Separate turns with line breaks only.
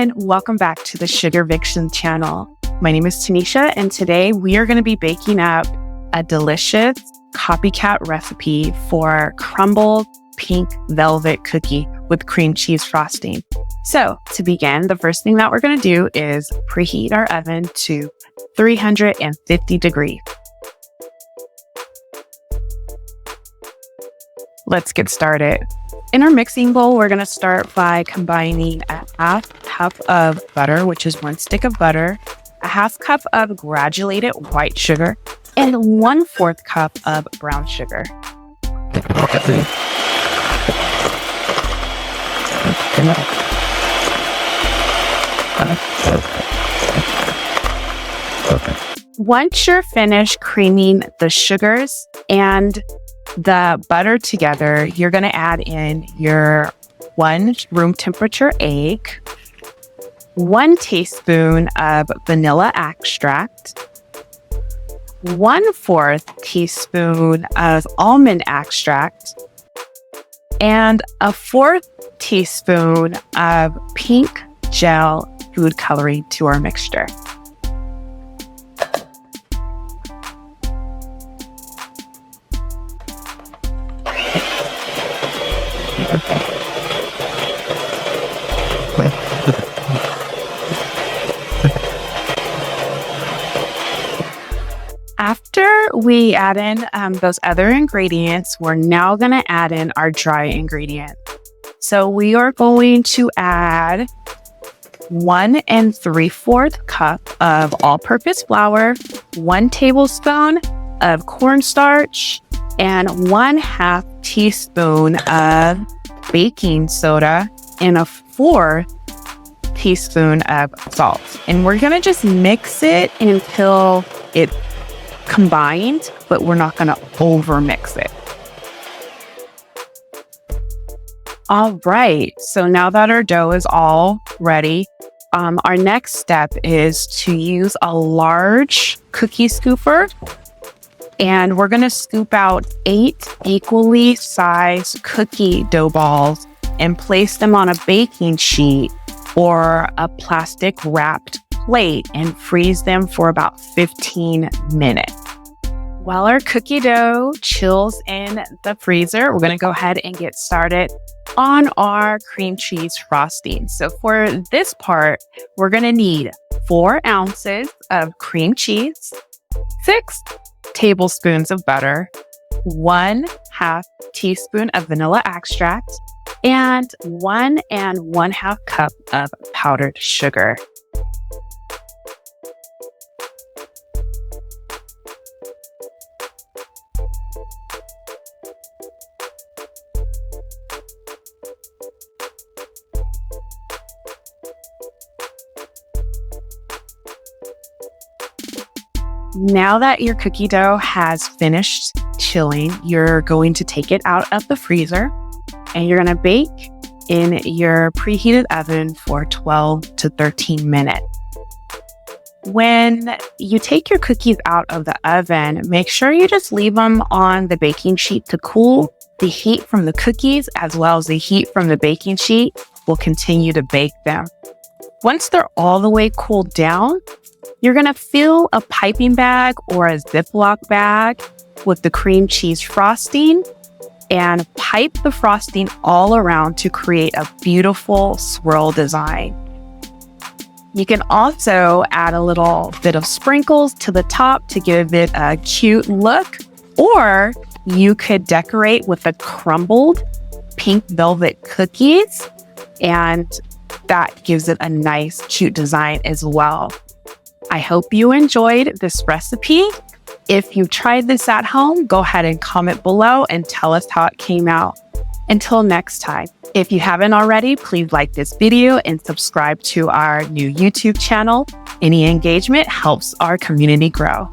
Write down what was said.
everyone. Welcome back to the Sugar Vixen channel. My name is Tanisha, and today we are going to be baking up a delicious copycat recipe for crumbled pink velvet cookie with cream cheese frosting. So to begin, the first thing that we're going to do is preheat our oven to 350 degrees. Let's get started. In our mixing bowl, we're going to start by combining a half cup of butter, which is 1 stick of butter, a half cup of granulated white sugar, and 1/4 cup of brown sugar. Once you're finished creaming the sugars and the butter together, you're going to add in your 1 room temperature egg, 1 teaspoon of vanilla extract, 1/4 teaspoon of almond extract, and a 1/4 teaspoon of pink gel food coloring to our mixture. After we add in those other ingredients, we're now going to add in our dry ingredient. So we are going to add 1 3/4 cup of all-purpose flour, 1 tablespoon of cornstarch, and 1/2 teaspoon of baking soda, and a 1/4 teaspoon of salt. And we're going to just mix it until it's combined, but we're not going to over mix it. All right, so now that our dough is all ready, our next step is to use a large cookie scooper, and we're going to scoop out 8 equally sized cookie dough balls and place them on a baking sheet or a plastic wrapped plate and freeze them for about 15 minutes. While our cookie dough chills in the freezer, we're going to go ahead and get started on our cream cheese frosting. So for this part, we're going to need 4 ounces of cream cheese, 6 tablespoons of butter, 1/2 teaspoon of vanilla extract, and 1 1/2 cup of powdered sugar. Now that your cookie dough has finished chilling, you're going to take it out of the freezer and you're going to bake in your preheated oven for 12 to 13 minutes. When you take your cookies out of the oven, make sure you just leave them on the baking sheet to cool. The heat from the cookies as well as the heat from the baking sheet will continue to bake them. Once they're all the way cooled down, you're going to fill a piping bag or a Ziploc bag with the cream cheese frosting and pipe the frosting all around to create a beautiful swirl design. You can also add a little bit of sprinkles to the top to give it a cute look, or you could decorate with the crumbled pink velvet cookies, and that gives it a nice, cute design as well. I hope you enjoyed this recipe. If you tried this at home, go ahead and comment below and tell us how it came out. Until next time, if you haven't already, please like this video and subscribe to our new YouTube channel. Any engagement helps our community grow.